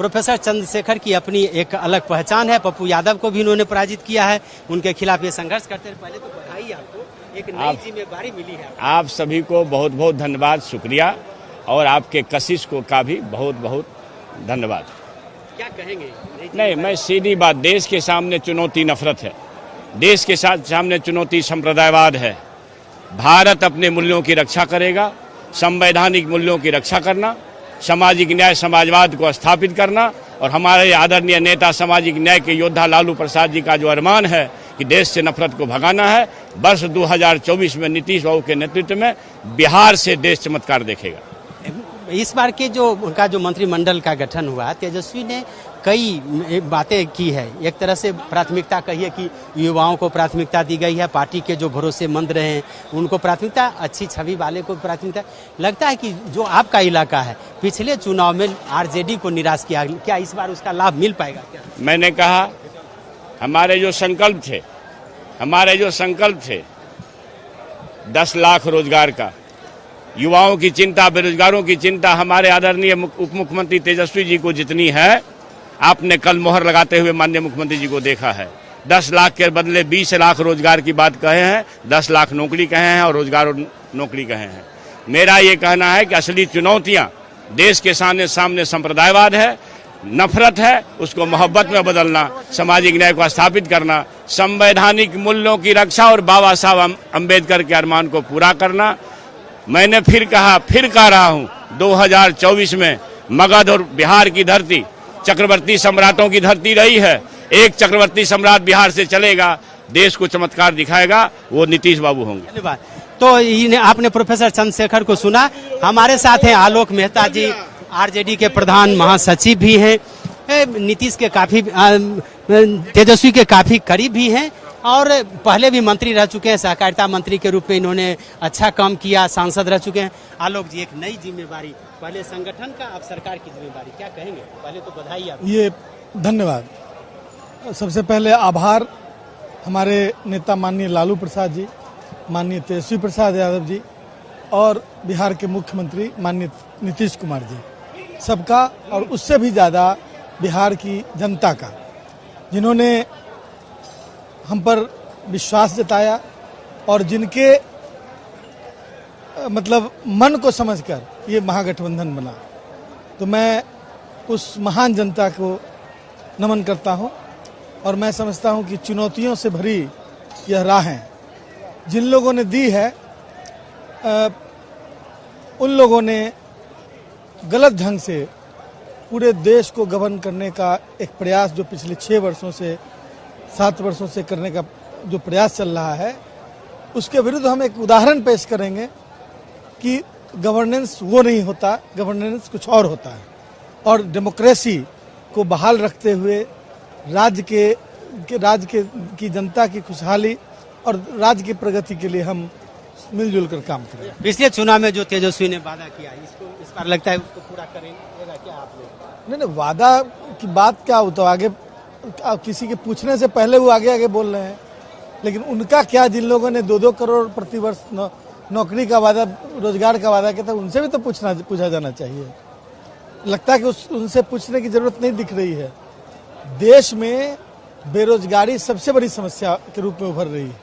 Professor Chandrashekhar की अपनी एक अलग पहचान है। पप्पू यादव को भी इन्होंने पराजित किया है, उनके खिलाफ ये संघर्ष करते हैं। पहले तो बधाई आपको, एक नई जिम्मेदारी मिली है। आप सभी को बहुत बहुत धन्यवाद, शुक्रिया, और आपके कशिश को का भी बहुत बहुत धन्यवाद। क्या कहेंगे? नहीं, मैं सीधी बात, देश के सामने चुनौती नफरत है, देश के सामने चुनौती संप्रदायवाद है। भारत अपने मूल्यों की रक्षा करेगा, संवैधानिक मूल्यों की रक्षा करना, सामाजिक न्याय समाजवाद को स्थापित करना, और हमारे आदरणीय नेता सामाजिक न्याय के योद्धा लालू प्रसाद जी का जो अरमान है कि देश से नफरत को भगाना है, वर्ष 2024 में नीतीश बाबू के नेतृत्व में बिहार से देश चमत्कार देखेगा। इस बार के जो उनका जो मंत्रिमंडल का गठन हुआ, तेजस्वी ने कई बातें की है। एक तरह से प्राथमिकता कहिए कि युवाओं को प्राथमिकता दी गई है, पार्टी के जो भरोसेमंद रहे हैं उनको प्राथमिकता, अच्छी छवि वाले को प्राथमिकता। लगता है कि जो आपका इलाका है पिछले चुनाव में आरजेडी को निराश किया, क्या इस बार उसका लाभ मिल पाएगा? क्या मैंने कहा, हमारे जो संकल्प थे 10 लाख रोजगार का, युवाओं की चिंता, बेरोजगारों की चिंता हमारे आदरणीय उप मुख्यमंत्री तेजस्वी जी को जितनी है, आपने कल मोहर लगाते हुए माननीय मुख्यमंत्री जी को देखा है। 10 लाख के बदले 20 लाख रोजगार की बात कहे हैं, 10 लाख नौकरी कहे हैं और रोजगार और नौकरी कहे हैं। मेरा ये कहना है कि असली चुनौतियां देश के सामने संप्रदायवाद है, नफरत है, उसको मोहब्बत में बदलना, सामाजिक न्याय को स्थापित करना, संवैधानिक मूल्यों की रक्षा और बाबा साहब अम्बेडकर के अरमान को पूरा करना। मैंने फिर कह रहा हूं, 2024 में मगध और बिहार की धरती चक्रवर्ती सम्राटों की धरती रही है। एक चक्रवर्ती सम्राट बिहार से चलेगा, देश को चमत्कार दिखाएगा, वो नीतीश बाबू होंगे। धन्यवाद। तो आपने प्रोफेसर चंद्रशेखर को सुना। हमारे साथ हैं आलोक मेहता जी, आरजेडी के प्रधान महासचिव भी हैं, नीतीश के काफी, तेजस्वी के काफी करीब भी हैं, और पहले भी मंत्री रह चुके हैं, सहकारिता मंत्री के रूप में इन्होंने अच्छा काम किया, सांसद रह चुके हैं। आलोक जी, एक नई जिम्मेदारी, पहले संगठन का, अब सरकार की जिम्मेदारी, क्या कहेंगे? पहले तो बधाई आपको। ये धन्यवाद। सबसे पहले आभार हमारे नेता माननीय लालू प्रसाद जी, माननीय तेजस्वी प्रसाद यादव जी और बिहार के मुख्यमंत्री माननीय नीतीश कुमार जी, सबका, और उससे भी ज़्यादा बिहार की जनता का, जिन्होंने हम पर विश्वास जताया और जिनके मतलब मन को समझकर ये महागठबंधन बना। तो मैं उस महान जनता को नमन करता हूं, और मैं समझता हूं कि चुनौतियों से भरी यह राहें जिन लोगों ने दी है, उन लोगों ने गलत ढंग से पूरे देश को गवर्न करने का एक प्रयास जो पिछले 6 वर्षों से 7 वर्षों से करने का जो प्रयास चल रहा है, उसके विरुद्ध हम एक उदाहरण पेश करेंगे कि गवर्नेंस वो नहीं होता, गवर्नेंस कुछ और होता है। और डेमोक्रेसी को बहाल रखते हुए राज्य की जनता की खुशहाली और राज्य की प्रगति के लिए हम मिलजुल कर काम करें। पिछले चुनाव में जो तेजस्वी ने वादा किया, इसको इस बार लगता है उसको पूरा करेंगे क्या आप लोग? नहीं, वादा की बात क्या होता है, आगे किसी के पूछने से पहले वो आगे बोल रहे हैं। लेकिन उनका क्या, जिन लोगों ने 2-2 करोड़ प्रतिवर्ष नौकरी का वादा, रोजगार का वादा किया था, उनसे भी तो पूछा जाना चाहिए। लगता है कि उनसे पूछने की जरूरत नहीं दिख रही है। देश में बेरोजगारी सबसे बड़ी समस्या के रूप में उभर रही है,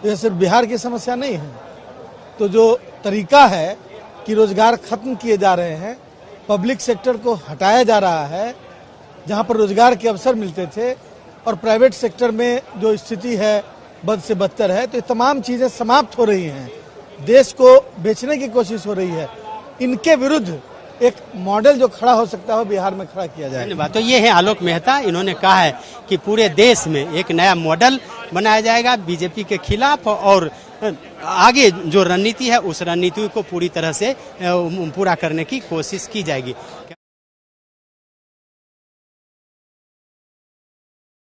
यह सिर्फ बिहार की समस्या नहीं है। तो जो तरीका है कि रोजगार खत्म किए जा रहे हैं, पब्लिक सेक्टर को हटाया जा रहा है, जहां पर रोजगार के अवसर मिलते थे, और प्राइवेट सेक्टर में जो स्थिति है बद से बदतर है, तो ये तमाम चीजें समाप्त हो रही हैं, देश को बेचने की कोशिश हो रही है। इनके विरुद्ध एक मॉडल जो खड़ा हो सकता है बिहार में खड़ा किया जाए। धन्यवाद। तो ये है आलोक मेहता, इन्होंने कहा है कि पूरे देश में एक नया मॉडल बनाया जाएगा बीजेपी के खिलाफ, और आगे जो रणनीति है उस रणनीति को पूरी तरह से पूरा करने की कोशिश की जाएगी।